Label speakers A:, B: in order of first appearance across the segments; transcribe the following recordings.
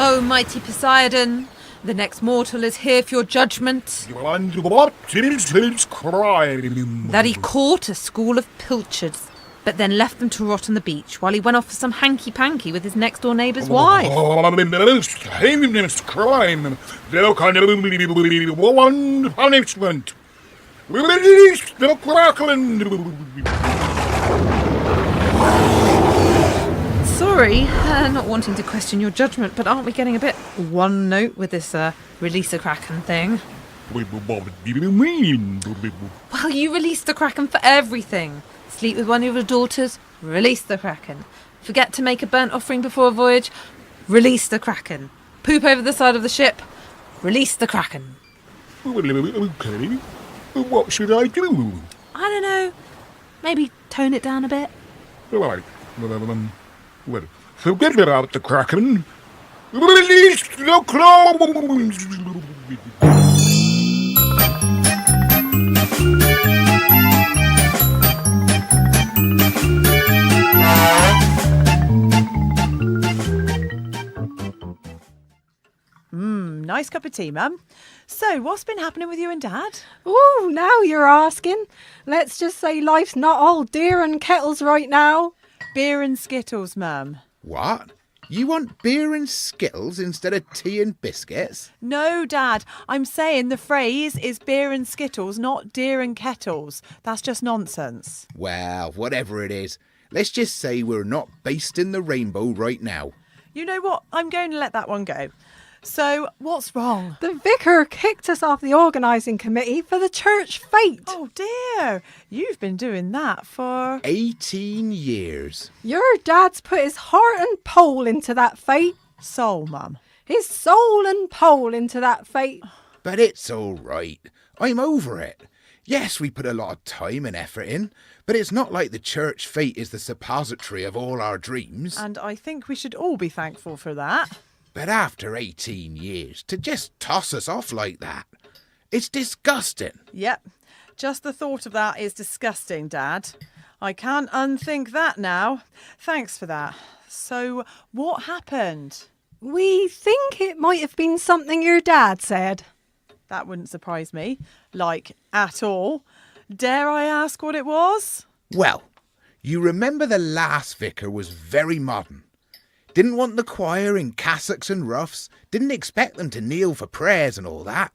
A: O mighty Poseidon, the next mortal is here for your judgment. That he caught a school of pilchards, but then left them to rot on the beach while he went off for some hanky-panky with his next-door neighbour's wife. Sorry, not wanting to question your judgment, but aren't we getting a bit one note with this release the Kraken thing? Well, you release the Kraken for everything. Sleep with one of your daughters, release the Kraken. Forget to make a burnt offering before a voyage, release the Kraken. Poop over the side of the ship, release the Kraken.
B: Okay, what should I do?
A: I don't know, maybe tone it down a bit.
B: Well, forget about the Kraken. Release the clowns!
C: Nice cup of tea, Mum. So, what's been happening with you and Dad?
D: Oh, now you're asking. Let's just say life's not all deer and kettles right now.
C: Beer and Skittles, Mum.
E: What? You want beer and Skittles instead of tea and biscuits?
C: No, Dad. I'm saying the phrase is beer and Skittles, not deer and kettles. That's just nonsense.
E: Well, whatever it is, let's just say we're not based in the rainbow right now.
C: You know what? I'm going to let that one go. So, what's wrong?
D: The vicar kicked us off the organising committee for the church fete.
C: Oh dear, you've been doing that for...
E: 18 years.
D: Your dad's put his heart and pole into that fete.
C: Soul, Mum.
D: His soul and pole into that fete.
E: But it's all right. I'm over it. Yes, we put a lot of time and effort in, but it's not like the church fete is the suppository of all our dreams.
C: And I think we should all be thankful for that.
E: But after 18 years, to just toss us off like that, it's disgusting.
C: Yep, just the thought of that is disgusting, Dad. I can't unthink that now. Thanks for that. So, what happened?
D: We think it might have been something your dad said.
C: That wouldn't surprise me, like, at all. Dare I ask what it was?
E: Well, you remember the last vicar was very modern. Didn't want the choir in cassocks and ruffs, didn't expect them to kneel for prayers and all that.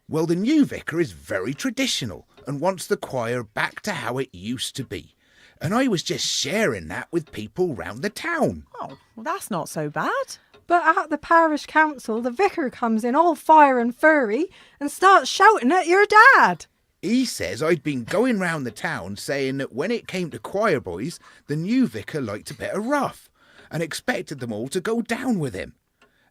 E: Well, the new vicar is very traditional and wants the choir back to how it used to be. And I was just sharing that with people round the town.
C: Oh, well, that's not so bad.
D: But at the parish council, the vicar comes in all fire and fury and starts shouting at your dad.
E: He says I'd been going round the town saying that when it came to choir boys, the new vicar liked a bit of rough and expected them all to go down with him.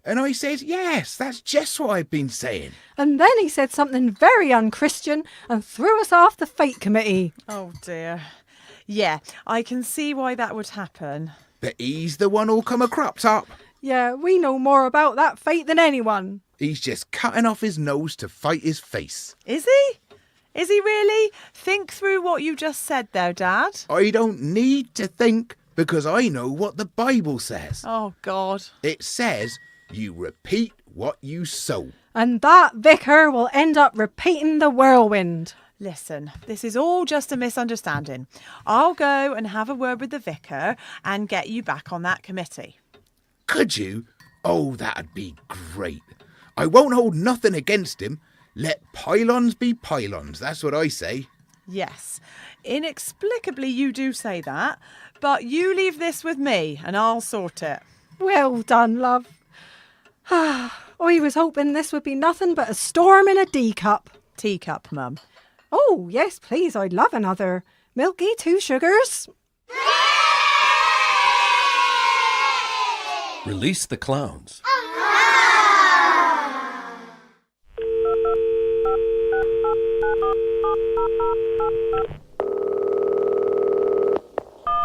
E: And I said, yes, that's just what I've been saying.
D: And then he said something very unchristian and threw us off the fete committee.
C: Oh dear. Yeah, I can see why that would happen.
E: But he's the one who'll come a crop top.
D: Yeah, we know more about that fete than anyone.
E: He's just cutting off his nose to fight his face.
C: Is he? Is he really? Think through what you just said there, Dad.
E: I don't need to think because I know what the Bible says.
C: Oh, God.
E: It says you repeat what you sow.
D: And that vicar will end up repeating the whirlwind.
C: Listen, this is all just a misunderstanding. I'll go and have a word with the vicar and get you back on that committee.
E: Could you? Oh, that'd be great. I won't hold nothing against him. Let pylons be pylons, that's what I say.
C: Yes, inexplicably you do say that, but you leave this with me and I'll sort it.
D: Well done, love. I was hoping this would be nothing but a storm in a D-cup.
C: Teacup, Mum.
D: Oh, yes, please, I'd love another. Milky, 2 sugars.
F: Release the clowns.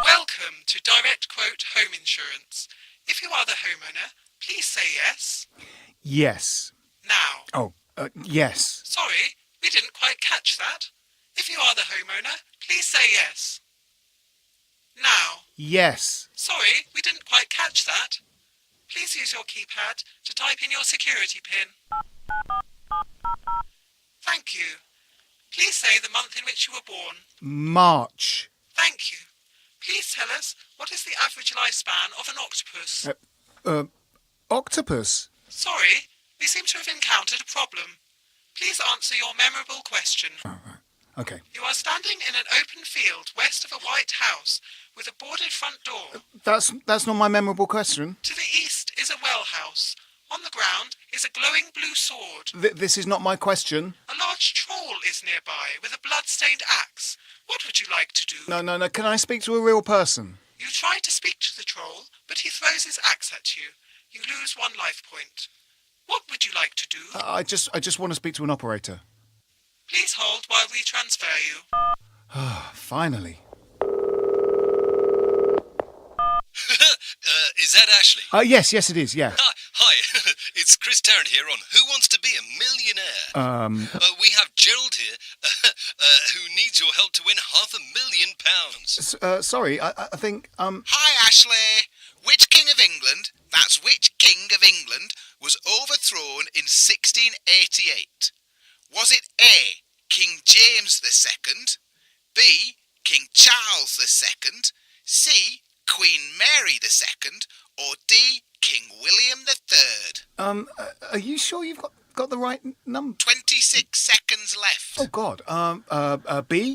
G: Welcome to Direct Quote Home Insurance. If you are the homeowner, please say yes.
B: Yes.
G: Now.
B: Yes.
G: Sorry, we didn't quite catch that. If you are the homeowner, please say yes. Now.
B: Yes.
G: Sorry, we didn't quite catch that. Please use your keypad to type in your security pin. Thank you. Please say the month in which you were born.
B: March.
G: Thank you. Please tell us, what is the average lifespan of an octopus?
B: Octopus.
G: Sorry, we seem to have encountered a problem. Please answer your memorable question.
B: Oh, right. Okay.
G: You are standing in an open field west of a white house with a boarded front door.
B: That's not my memorable question.
G: To the east is a well house. On the ground is a glowing blue sword.
B: This is not my question.
G: A large troll is nearby with a blood-stained axe. What would you like to do?
B: No. Can I speak to a real person?
G: You try to speak to the troll, but he throws his axe at you. You lose 1 life point. What would you like to do?
B: I just want to speak to an operator.
G: Please hold while we transfer you.
B: Finally.
F: Is that Ashley?
B: Yes, it is, yeah.
F: Hi. It's Chris Tarrant here on Who Wants to Be a Millionaire? We have Gerald here, who needs your help to win £500,000.
B: Sorry, I think,
E: Hi, Ashley. Which king of England, that's which king of England, was overthrown in 1688? Was it A, King James II, B, King Charles II, C, Queen Mary II, or D, King William III?
B: are you sure you've got the right number?
E: 26 seconds left.
B: Oh, God. B?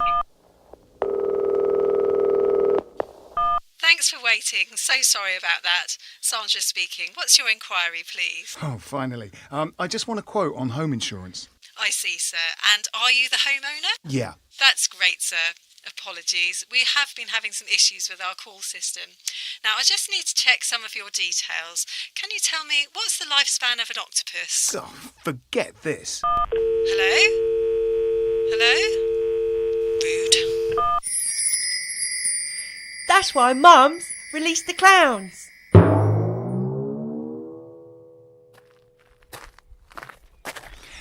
H: Thanks for waiting. So sorry about that. Sandra speaking. What's your inquiry, please?
B: Oh, finally. I just want a quote on home insurance.
H: I see, sir. And are you the homeowner?
B: Yeah.
H: That's great, sir. Apologies. We have been having some issues with our call system. Now, I just need to check some of your details. Can you tell me, what's the lifespan of an octopus?
B: Oh, forget this.
H: Hello? Hello? Rude.
I: That's why Mum's released the clowns.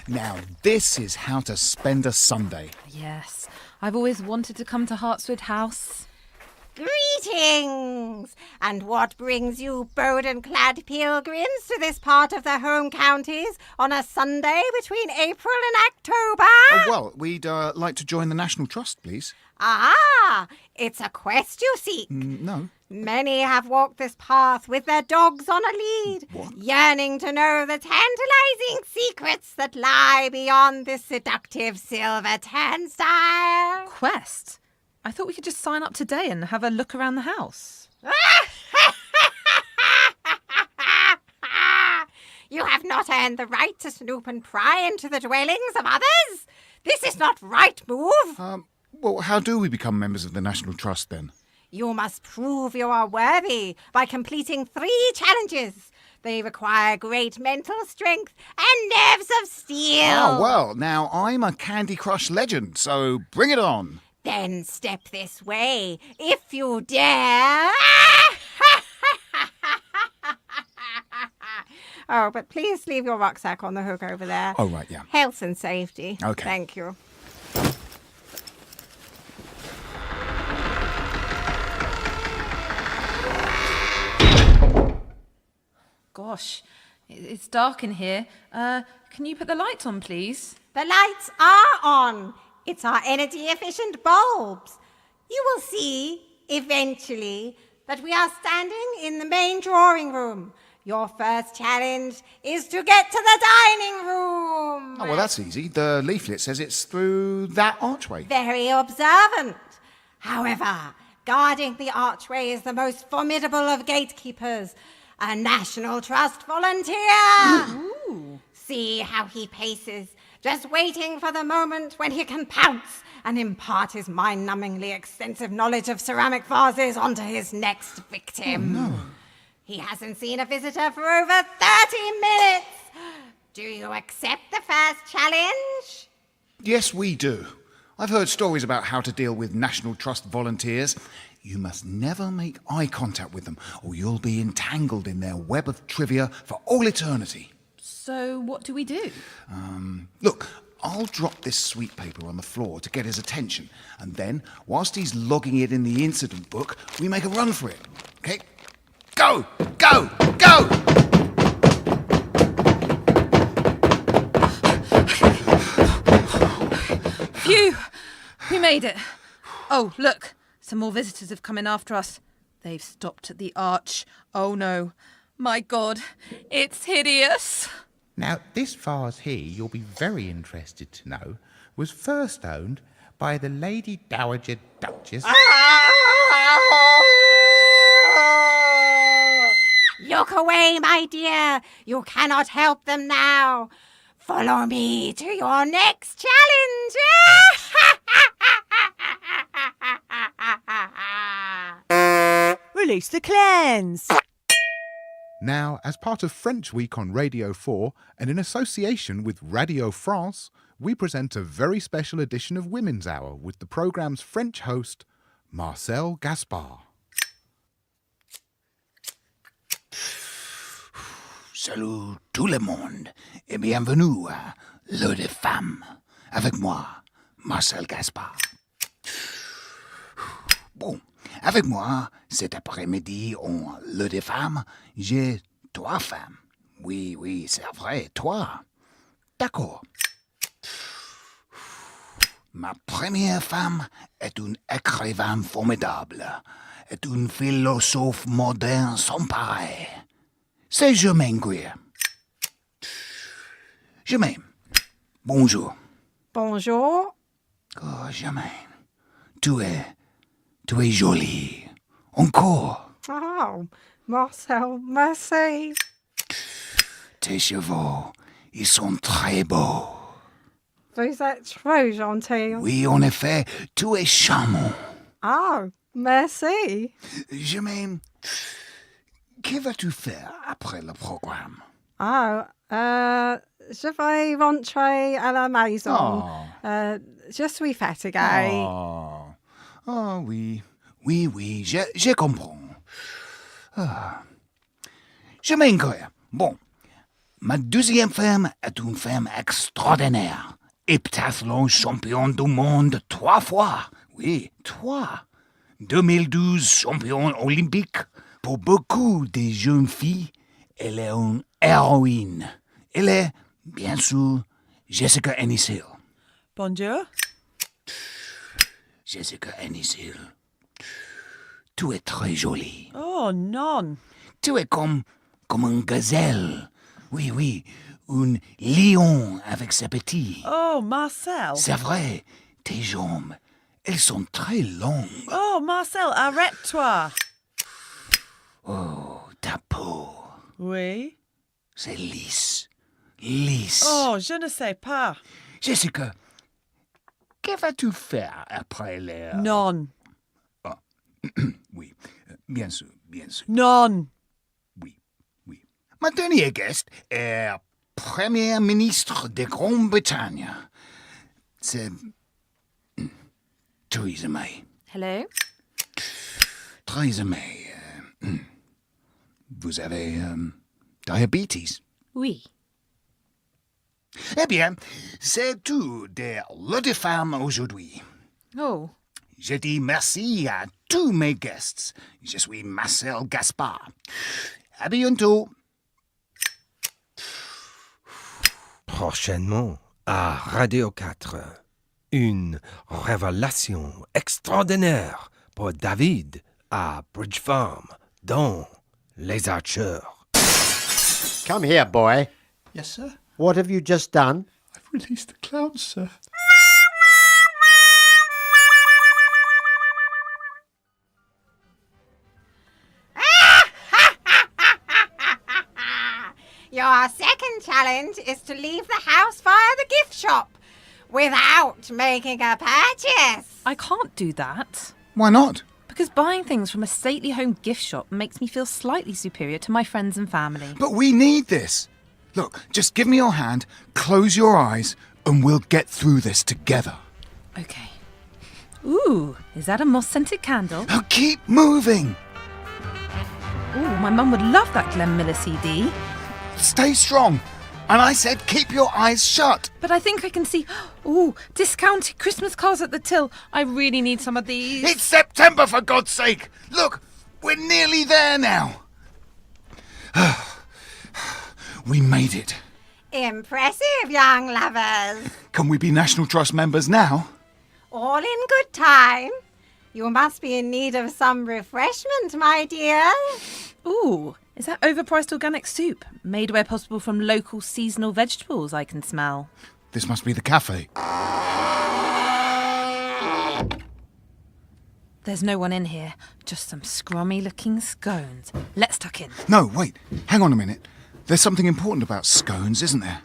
B: Now, this is how to spend a Sunday.
A: Yes, I've always wanted to come to Hartswood House.
D: Greetings! And what brings you Bowden-clad pilgrims to this part of the home counties on a Sunday between April and October?
B: Well, we'd like to join the National Trust, please.
D: Ah, it's a quest you seek.
B: No.
D: Many have walked this path with their dogs on a lead, yearning to know the tantalizing secrets that lie beyond this seductive silver turnstile.
A: Quest? I thought we could just sign up today and have a look around the house.
D: You have not earned the right to snoop and pry into the dwellings of others. This is not right move.
B: Well, how do we become members of the National Trust, then?
D: You must prove you are worthy by completing 3 challenges. They require great mental strength and nerves of steel.
B: Oh, well, now I'm a Candy Crush legend, so bring it on.
D: Then step this way, if you dare. Oh, but please leave your rucksack on the hook over there.
B: Oh, right, yeah.
D: Health and safety.
B: Okay.
D: Thank you.
A: Gosh, it's dark in here. Can you put the lights on, please?
D: The lights are on. It's our energy-efficient bulbs. You will see, eventually, that we are standing in the main drawing room. Your first challenge is to get to the dining room.
B: Oh, well, that's easy. The leaflet says it's through that archway.
D: Very observant. However, guarding the archway is the most formidable of gatekeepers, a National Trust volunteer. Ooh. See how he paces, just waiting for the moment when he can pounce and impart his mind-numbingly extensive knowledge of ceramic vases onto his next victim.
B: Oh, no.
D: He hasn't seen a visitor for over 30 minutes. Do you accept the first challenge?
B: Yes, we do. I've heard stories about how to deal with National Trust volunteers. You must never make eye contact with them, or you'll be entangled in their web of trivia for all eternity.
A: So what do we do?
B: Look, I'll drop this sweet paper on the floor to get his attention, and then, whilst he's logging it in the incident book, we make a run for it. Okay? Go! Go! Go!
A: Phew! We made it. Oh, look. Some more visitors have come in after us. They've stopped at the arch. Oh no. My God. It's hideous.
E: Now, this vase here, you'll be very interested to know, was first owned by the Lady Dowager Duchess.
D: Look away, my dear. You cannot help them now. Follow me to your next challenge.
I: Release the clans.
E: Now, as part of French Week on Radio 4 and in association with Radio France, we present a very special edition of Women's Hour with the programme's French host, Marcel Gaspard.
B: Salut tout le monde et bienvenue à L'Heure des Femmes. Avec moi, Marcel Gaspard. Bon, avec moi, cet après-midi, en L'Heure des Femmes, j'ai 3 femmes. Oui, c'est vrai, 3. D'accord. Ma première femme est une écrivain formidable, est une philosophe moderne sans pareil. C'est Germaine Greer. Germaine, bonjour.
D: Bonjour.
B: Oh, Germaine, tu es jolie. Encore.
D: Oh, Marcel, merci.
B: Tes cheveux, ils sont très beaux.
D: Vous êtes trop gentil.
B: Oui, en effet, tu es charmant.
D: Oh, merci.
B: Germaine, que vas-tu faire après le programme?
D: Oh, je vais rentrer à la maison. Je suis fatiguée.
B: Oh, oui, je comprends. Germaine Greer, bon, ma deuxième femme est une femme extraordinaire. Heptathlon champion du monde 3 fois. Oui, 3. 2012 champion olympique. Pour beaucoup de jeunes filles, elle est une héroïne. Elle est, bien sûr, Jessica Ennis-Hill.
C: Bonjour.
B: Jessica Ennis-Hill, tu es très jolie.
C: Oh, non.
B: Tu es comme une gazelle. Oui, un lion avec ses petits.
C: Oh, Marcel.
B: C'est vrai, tes jambes, elles sont très longues.
C: Oh, Marcel, arrête-toi.
B: Oh, ta peau,
C: Oui.
B: c'est lisse.
C: Oh, je ne sais pas.
B: Jessica, que vas-tu faire après les...
C: Non.
B: Oui, bien sûr.
C: Non.
B: Oui. Ma dernière guest est Premier ministre de Grande-Bretagne. C'est Theresa May.
A: Hello?
B: Theresa May, vous avez diabetes.
A: Oui.
B: Eh bien, c'est tout de L'Heure des Femmes aujourd'hui.
A: Oh.
B: Je dis merci à tous mes guests. Je suis Marcel Gaspard. À bientôt.
J: Prochainement, à Radio 4, une révélation extraordinaire pour David à Bridge Farm, dans Les Archers.
K: Come here, boy.
F: Yes, sir.
K: What have you just done?
F: I've released the clowns, sir.
D: Your second challenge is to leave the house via the gift shop without making a purchase.
A: I can't do that.
B: Why not?
A: Because buying things from a stately home gift shop makes me feel slightly superior to my friends and family.
B: But we need this. Look, just give me your hand, close your eyes, and we'll get through this together.
A: Okay. Ooh, is that a moss-scented candle?
B: Now keep moving.
A: Ooh, my mum would love that Glenn Miller CD.
B: Stay strong. And I said keep your eyes shut.
A: But I think I can see... Ooh, discounted Christmas cards at the till. I really need some of these.
B: It's September, for God's sake. Look, we're nearly there now. We made it.
D: Impressive, young lovers.
B: Can we be National Trust members now?
D: All in good time. You must be in need of some refreshment, my dear.
A: Ooh, is that overpriced organic soup? Made where possible from local seasonal vegetables, I can smell.
B: This must be the cafe.
A: There's no one in here, just some scrummy-looking scones. Let's tuck in.
B: No, wait. Hang on a minute. There's something important about scones, isn't there?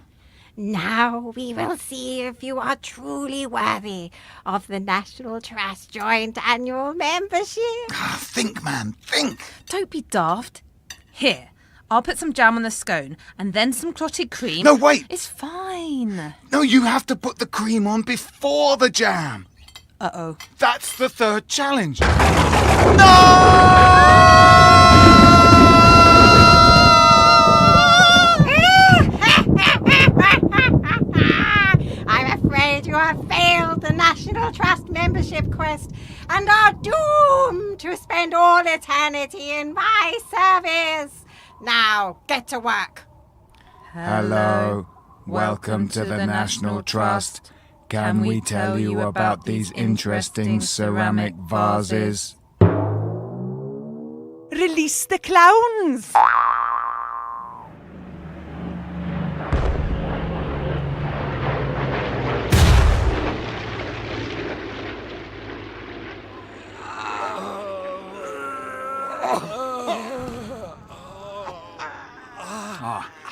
D: Now we will see if you are truly worthy of the National Trust Joint Annual Membership.
B: Think, man, think.
A: Don't be daft. Here, I'll put some jam on the scone and then some clotted cream.
B: No, wait.
A: It's fine.
B: No, you have to put the cream before the jam.
A: Uh-oh.
B: That's the third challenge.
D: I'm afraid you have failed the National Trust membership quest and are doomed to spend all eternity in my service. Now, get to work.
B: Hello. Welcome to the National Trust. Can we tell you about these interesting ceramic vases?
I: Release the clowns!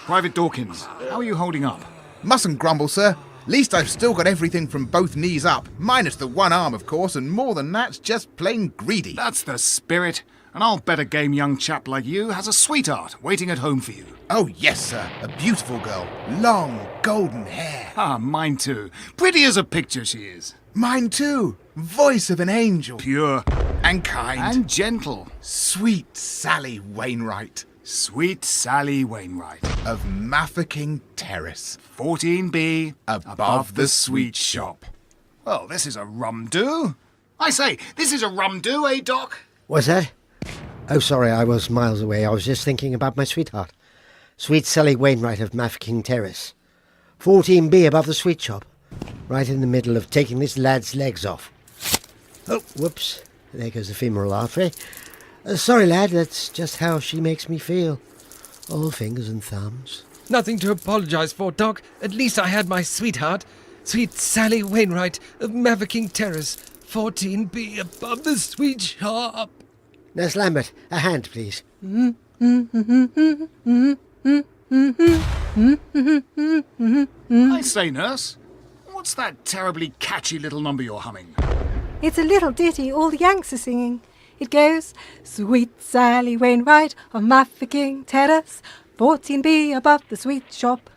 B: Private Dawkins, how are you holding up?
E: Mustn't grumble, sir. Least I've still got everything from both knees up, minus the one arm, of course, and more than that's just plain greedy.
B: That's the spirit. And I'll bet a game young chap like you has a sweetheart waiting at home for you.
E: Oh, yes, sir. A beautiful girl. Long, golden hair.
B: Ah, mine too. Pretty as a picture she is.
E: Mine too. Voice of an angel.
B: Pure.
E: And kind.
B: And gentle.
E: Sweet Sally Wainwright.
B: Sweet Sally Wainwright.
E: Of Mafeking Terrace.
B: 14B.
E: Above the sweet shop.
B: Well, this is a rum do. I say, this is a rum do, eh, Doc?
K: What's that? Oh, sorry, I was miles away. I was just thinking about my sweetheart. Sweet Sally Wainwright of Mafeking Terrace. 14B above the sweet shop. Right in the middle of taking this lad's legs off. Oh, whoops. There goes the femoral artery. Sorry, lad, that's just how she makes me feel. All fingers and thumbs.
J: Nothing to apologise for, Doc. At least I had my sweetheart. Sweet Sally Wainwright of Mafeking Terrace. 14B above the sweet shop.
K: Nurse Lambert, a hand, please.
B: I say, nurse, what's that terribly catchy little number you're humming?
L: It's a little ditty all the Yanks are singing. It goes, Sweet Sally Wainwright of Mafeking Terrace, 14B above the sweet shop.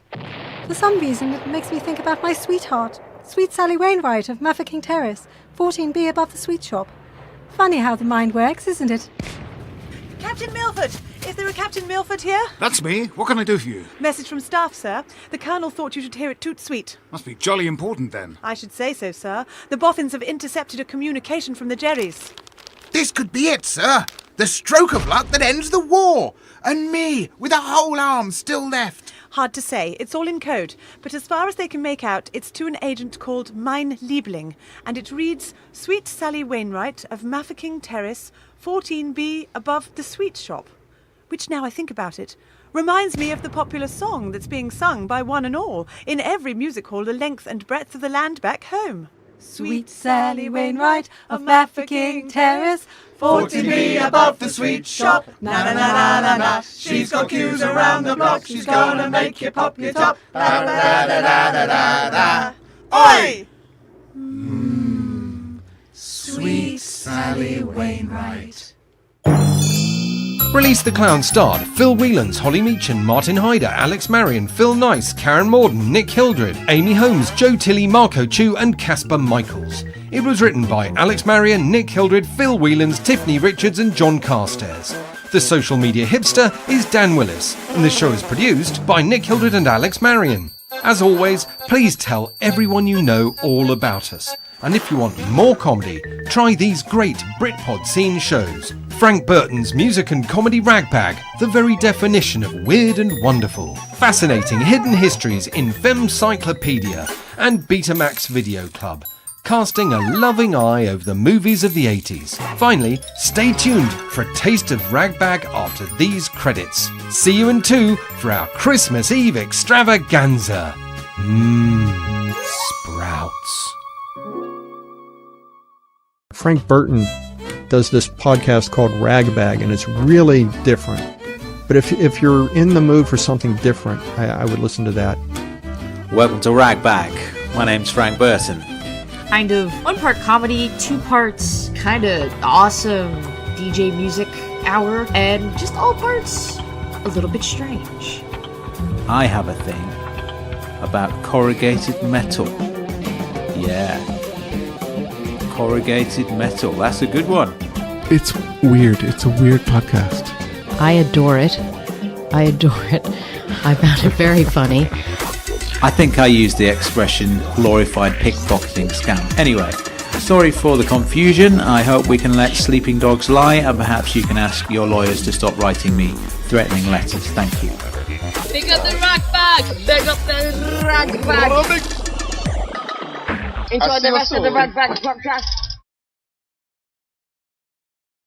L: For some reason, it makes me think about my sweetheart, Sweet Sally Wainwright of Mafeking Terrace, 14B above the sweet shop. Funny how the mind works, isn't it?
C: Captain Milford! Is there a Captain Milford here?
B: That's me. What can I do for you?
C: Message from staff, sir. The Colonel thought you should hear it toot sweet.
B: Must be jolly important then.
C: I should say so, sir. The Boffins have intercepted a communication from the Jerrys.
E: This could be it, sir. The stroke of luck that ends the war. And me, with a whole arm still left.
C: Hard to say. It's all in code. But as far as they can make out, it's to an agent called Mein Liebling. And it reads, Sweet Sally Wainwright of Mafeking Terrace, 14B above the sweet shop. Which, now I think about it, reminds me of the popular song that's being sung by one and all in every music hall the length and breadth of the land back home.
L: Sweet Sally Wainwright of Mafeking Terrace,
M: 14B above the sweet shop. Na na na na na na. She's got cues around the block. She's gonna make you pop your top. Da da da da da da da. Oi! Sweet Sally Wainwright.
J: Release the Clown starred Phil Whelans, Holly Meacham, Martin Hyder, Alex Marion, Phil Nice, Karen Morden, Nick Hildred, Amy Holmes, Joe Tilley, Marco Chu and Casper Michaels. It was written by Alex Marion, Nick Hildred, Phil Whelans, Tiffany Richards and John Carstairs. The social media hipster is Dan Willis, and the show is produced by Nick Hildred and Alex Marion. As always, please tell everyone you know all about us. And if you want more comedy, try these great Britpod scene shows. Frank Burton's music and comedy ragbag, the very definition of weird and wonderful. Fascinating hidden histories in Femcyclopedia and Betamax Video Club. casting a loving eye over the movies of the 80s. Finally, stay tuned for a taste of Ragbag after these credits. See you in 2 for our Christmas Eve extravaganza. Sprouts.
N: Frank Burton does this podcast called Ragbag, and it's really different. But if you're in the mood for something different, I would listen to that.
O: Welcome to Ragbag. My name's Frank Burton.
P: Kind of 1 part comedy, 2 parts kind of awesome DJ music hour, and just all parts a little bit strange.
O: I have a thing about corrugated metal. Yeah. Corrugated metal. That's a good one.
Q: It's weird. It's a weird podcast.
R: I adore it. I found it very funny.
O: I think I used the expression glorified pickpocketing scam. Anyway, sorry for the confusion. I hope we can let sleeping dogs lie, and perhaps you can ask your lawyers to stop writing me threatening letters. Thank you.
S: Pick up the Ragbag! Pick up the Ragbag! Enjoy the rest of the Ragbag podcast.